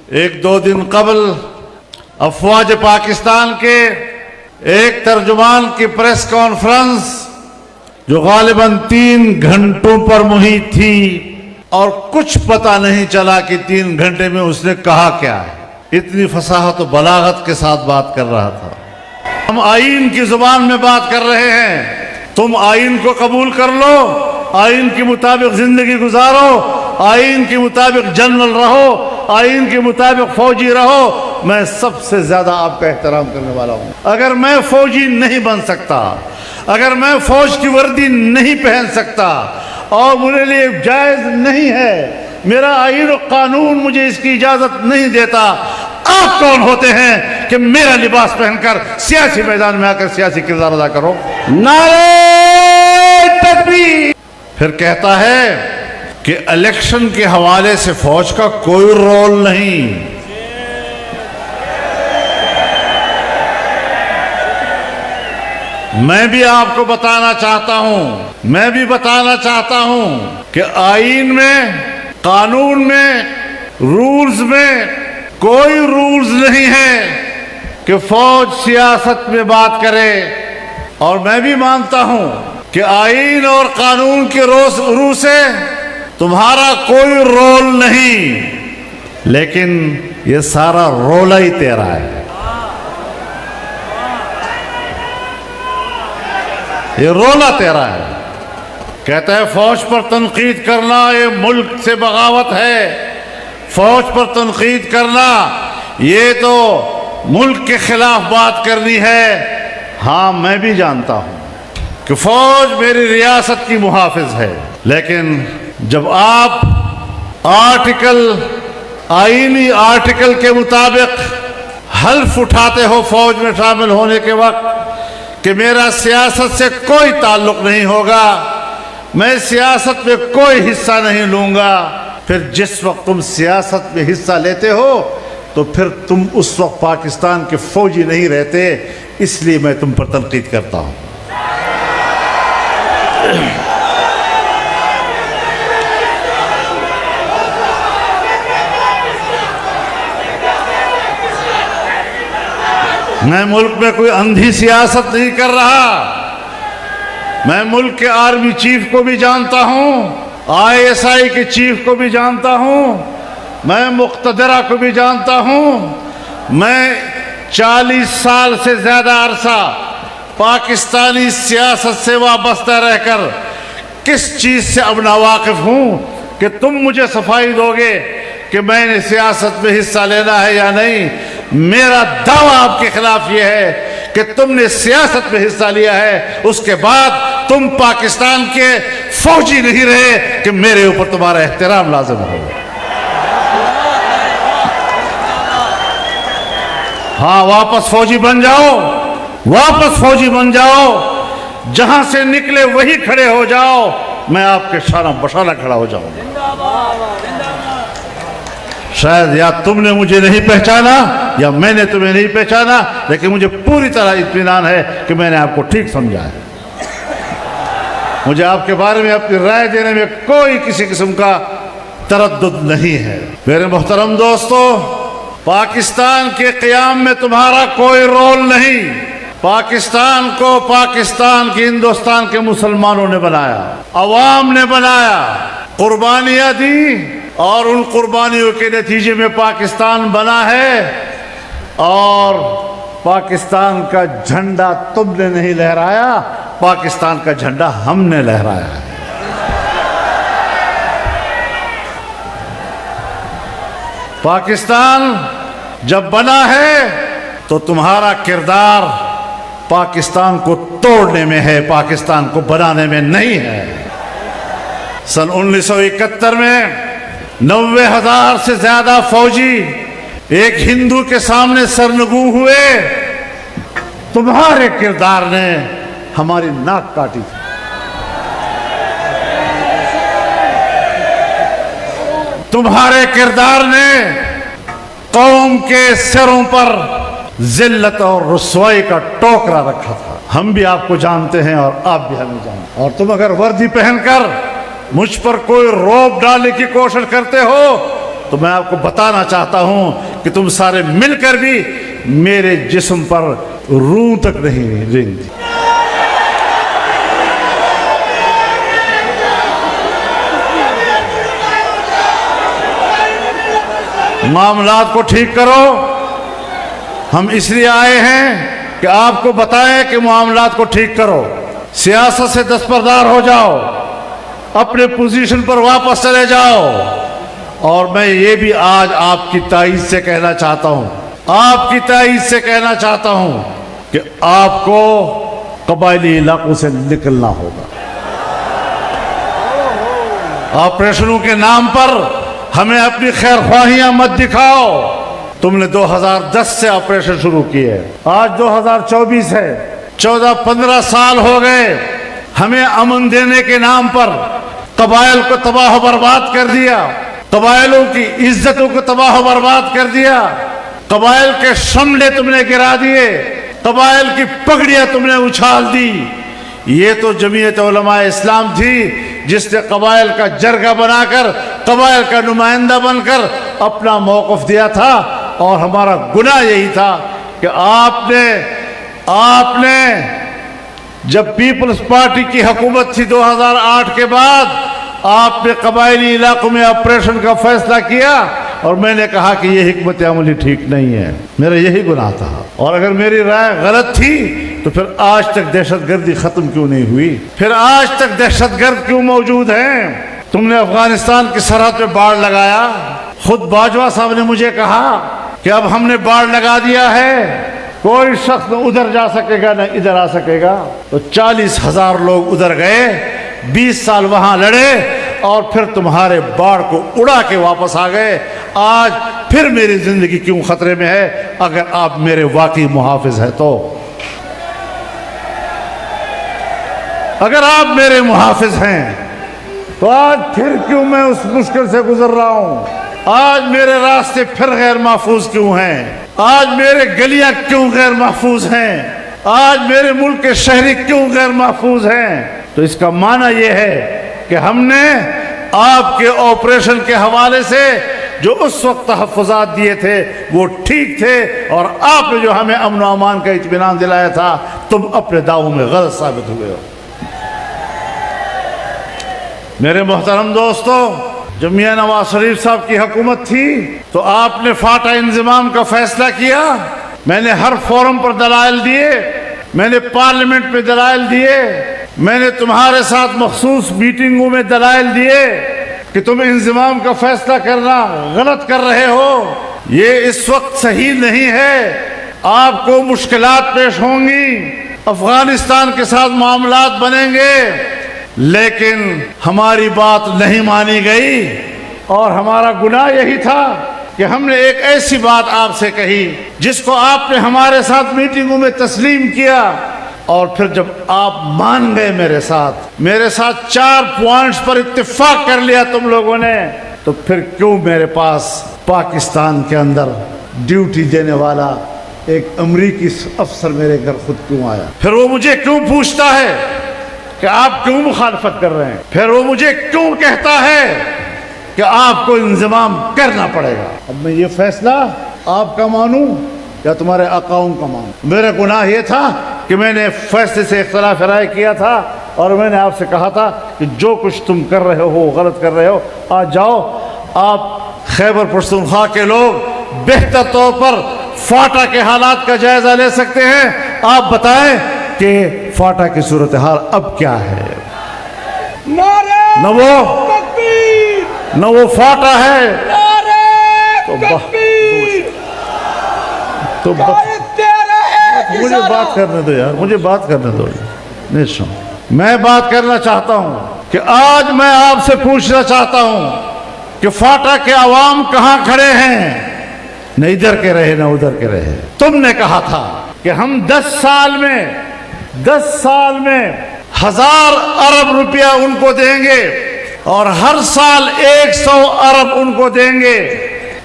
ایک دو دن قبل افواج پاکستان کے ایک ترجمان کی پریس کانفرنس جو غالباً 3 گھنٹوں پر محیط تھی اور کچھ پتہ نہیں چلا کہ 3 گھنٹے میں اس نے کہا کیا ہے۔ اتنی فصاحت و بلاغت کے ساتھ بات کر رہا تھا۔ ہم آئین کی زبان میں بات کر رہے ہیں، تم آئین کو قبول کر لو، آئین کے مطابق زندگی گزارو، آئین کے مطابق جنرل رہو، آئین کے مطابق فوجی رہو۔ میں سب سے زیادہ آپ کا احترام کرنے والا ہوں۔ اگر میں فوجی نہیں بن سکتا، اگر میں فوج کی وردی نہیں پہن سکتا اور میرے لیے جائز نہیں ہے، میرا آئین و قانون مجھے اس کی اجازت نہیں دیتا، آپ کون ہوتے ہیں کہ میرا لباس پہن کر سیاسی میدان میں آ کر سیاسی کردار ادا کرو؟ نعرہ تکبیر! پھر کہتا ہے کہ الیکشن کے حوالے سے فوج کا کوئی رول نہیں۔ میں بھی آپ کو بتانا چاہتا ہوں کہ آئین میں، قانون میں، رولز میں کوئی رولز نہیں ہے کہ فوج سیاست میں بات کرے، اور میں بھی مانتا ہوں کہ آئین اور قانون کے روح سے تمہارا کوئی رول نہیں، لیکن یہ سارا رولا ہی تیرا ہے، یہ رولا تیرا ہے۔ کہتا ہے فوج پر تنقید کرنا یہ ملک سے بغاوت ہے، فوج پر تنقید کرنا یہ تو ملک کے خلاف بات کرنی ہے۔ ہاں میں بھی جانتا ہوں کہ فوج میری ریاست کی محافظ ہے، لیکن جب آپ آئینی آرٹیکل کے مطابق حلف اٹھاتے ہو فوج میں شامل ہونے کے وقت کہ میرا سیاست سے کوئی تعلق نہیں ہوگا، میں سیاست میں کوئی حصہ نہیں لوں گا، پھر جس وقت تم سیاست میں حصہ لیتے ہو تو پھر تم اس وقت پاکستان کے فوجی نہیں رہتے، اس لیے میں تم پر تنقید کرتا ہوں۔ میں ملک میں کوئی اندھی سیاست نہیں کر رہا، میں ملک کے آرمی چیف کو بھی جانتا ہوں، ISI کے چیف کو بھی جانتا ہوں، میں مقتدرہ کو بھی جانتا ہوں، میں 40 سال سے زیادہ عرصہ پاکستانی سیاست سے وابستہ رہ کر کس چیز سے اب ناواقف ہوں کہ تم مجھے صفائی دو گے کہ میں نے سیاست میں حصہ لینا ہے یا نہیں۔ میرا دعویٰ آپ کے خلاف یہ ہے کہ تم نے سیاست میں حصہ لیا ہے، اس کے بعد تم پاکستان کے فوجی نہیں رہے کہ میرے اوپر تمہارا احترام لازم ہو۔ ہاں واپس فوجی بن جاؤ، جہاں سے نکلے وہی کھڑے ہو جاؤ، میں آپ کے شانہ بشانہ کھڑا ہو جاؤں۔ شاید یا تم نے مجھے نہیں پہچانا یا میں نے تمہیں نہیں پہچانا، لیکن مجھے پوری طرح اطمینان ہے کہ میں نے آپ کو ٹھیک سمجھا ہے۔ مجھے آپ کے بارے میں اپنی رائے دینے میں کوئی کسی قسم کا تردد نہیں ہے۔ میرے محترم دوستو، پاکستان کے قیام میں تمہارا کوئی رول نہیں۔ پاکستان کو پاکستان کی ہندوستان کے مسلمانوں نے بنایا، عوام نے بنایا، قربانیاں دی، اور ان قربانیوں کے نتیجے میں پاکستان بنا ہے، اور پاکستان کا جھنڈا تم نے نہیں لہرایا، پاکستان کا جھنڈا ہم نے لہرایا ہے۔ پاکستان جب بنا ہے تو تمہارا کردار پاکستان کو توڑنے میں ہے، پاکستان کو بنانے میں نہیں ہے۔ سن 1971 میں 90,000 سے زیادہ فوجی ایک ہندو کے سامنے سرنگوں ہوئے، تمہارے کردار نے ہماری ناک کاٹی تھی۔ تمہارے کردار نے قوم کے سروں پر ذلت اور رسوائی کا ٹوکرا رکھا تھا۔ ہم بھی آپ کو جانتے ہیں اور آپ بھی ہمیں جانتے ہیں، اور تم اگر وردی پہن کر مجھ پر کوئی روب ڈالنے کی کوشش کرتے ہو تو میں آپ کو بتانا چاہتا ہوں کہ تم سارے مل کر بھی میرے جسم پر روح تک نہیں رینگتی۔ معاملات کو ٹھیک کرو۔ ہم اس لیے آئے ہیں کہ آپ کو بتائیں کہ معاملات کو ٹھیک کرو، سیاست سے دستبردار ہو جاؤ، اپنے پوزیشن پر واپس چلے جاؤ۔ اور میں یہ بھی آج آپ کی تائید سے کہنا چاہتا ہوں، آپ کی تائید سے کہنا چاہتا ہوں کہ آپ کو قبائلی علاقوں سے نکلنا ہوگا۔ آپریشنوں کے نام پر ہمیں اپنی خیر خواہیاں مت دکھاؤ۔ تم نے 2010 سے آپریشن شروع کیے، آج 2024 ہے، 14-15 سال ہو گئے۔ ہمیں امن دینے کے نام پر قبائل کو تباہ و برباد کر دیا، قبائلوں کی عزتوں کو تباہ و برباد کر دیا، قبائل کے شملے تم نے گرا دیے، قبائل کی پگڑیاں تم نے اچھال دی۔ یہ تو جمعیت علماء اسلام تھی جس نے قبائل کا جرگہ بنا کر، قبائل کا نمائندہ بن کر اپنا موقف دیا تھا، اور ہمارا گناہ یہی تھا کہ آپ نے جب پیپلز پارٹی کی حکومت تھی 2008 کے بعد، آپ نے قبائلی علاقوں میں آپریشن کا فیصلہ کیا، اور میں نے کہا کہ یہ حکمت عملی ٹھیک نہیں ہے۔ میرا یہی گناہ تھا، اور اگر میری رائے غلط تھی تو پھر آج تک دہشت گردی ختم کیوں نہیں ہوئی؟ پھر آج تک دہشت گرد کیوں موجود ہیں؟ تم نے افغانستان کی سرحد پہ باڑ لگایا، خود باجوہ صاحب نے مجھے کہا کہ اب ہم نے باڑ لگا دیا ہے، کوئی شخص نہ ادھر جا سکے گا نہ ادھر آ سکے گا۔ تو 40,000 لوگ ادھر گئے، 20 سال وہاں لڑے، اور پھر تمہارے باڑ کو اڑا کے واپس آ گئے۔ آج پھر میری زندگی کیوں خطرے میں ہے اگر آپ میرے واقعی محافظ ہیں تو؟ اگر آپ میرے محافظ ہیں تو آج پھر کیوں میں اس مشکل سے گزر رہا ہوں؟ آج میرے راستے پھر غیر محفوظ کیوں ہیں؟ آج میرے گلیاں کیوں غیر محفوظ ہیں؟ آج میرے ملک کے شہری کیوں غیر محفوظ ہیں؟ تو اس کا معنی یہ ہے کہ ہم نے آپ کے آپریشن کے حوالے سے جو اس وقت تحفظات دیے تھے وہ ٹھیک تھے، اور آپ نے جو ہمیں امن و امان کا اطمینان دلایا تھا، تم اپنے دعووں میں غلط ثابت ہوئے ہو۔ میرے محترم دوستو، جب میاں نواز شریف صاحب کی حکومت تھی تو آپ نے فاٹا انضمام کا فیصلہ کیا۔ میں نے ہر فورم پر دلائل دیے، میں نے پارلیمنٹ میں دلائل دیے، میں نے تمہارے ساتھ مخصوص میٹنگوں میں دلائل دیے کہ تم انضمام کا فیصلہ کرنا غلط کر رہے ہو، یہ اس وقت صحیح نہیں ہے، آپ کو مشکلات پیش ہوں گی، افغانستان کے ساتھ معاملات بنیں گے۔ لیکن ہماری بات نہیں مانی گئی، اور ہمارا گناہ یہی تھا کہ ہم نے ایک ایسی بات آپ سے کہی جس کو آپ نے ہمارے ساتھ میٹنگوں میں تسلیم کیا، اور پھر جب آپ مان گئے میرے ساتھ 4 پوائنٹس پر اتفاق کر لیا تم لوگوں نے، تو پھر کیوں میرے پاس پاکستان کے اندر ڈیوٹی دینے والا ایک امریکی افسر میرے گھر خود کیوں آیا؟ پھر وہ مجھے کیوں پوچھتا ہے کہ آپ کیوں مخالفت کر رہے ہیں؟ پھر وہ مجھے کیوں کہتا ہے کہ آپ کو انضمام کرنا پڑے گا؟ اب میں یہ فیصلہ آپ کا مانوں یا تمہارے آقاؤں کا مانوں؟ میرا گناہ یہ تھا کہ میں نے فیصلے سے اختلاف رائے کیا تھا، اور میں نے آپ سے کہا تھا کہ جو کچھ تم کر رہے ہو غلط کر رہے ہو، آج جاؤ، آپ خیبر پختونخوا کے لوگ بہتر طور پر فاٹا کے حالات کا جائزہ لے سکتے ہیں۔ آپ بتائیں کہ فاٹا کی صورتحال اب کیا ہے؟ نہ وہ فاٹا ہے تو مجھے بات کرنے دو یار، مجھے بات کرنے دو۔ میں بات کرنا چاہتا ہوں کہ آج میں آپ سے پوچھنا چاہتا ہوں کہ فاٹا کے عوام کہاں کھڑے ہیں؟ نہ ادھر کے رہے نہ ادھر کے رہے۔ تم نے کہا تھا کہ ہم 10 سال میں 1000 ارب روپیہ ان کو دیں گے، اور ہر سال 100 ارب ان کو دیں گے،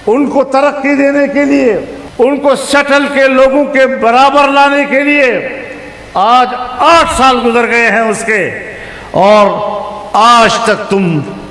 ان کو ترقی دینے کے لیے، ان کو سیٹل کے لوگوں کے برابر لانے کے لیے۔ آج 8 سال گزر گئے ہیں اس کے، اور آج تک تم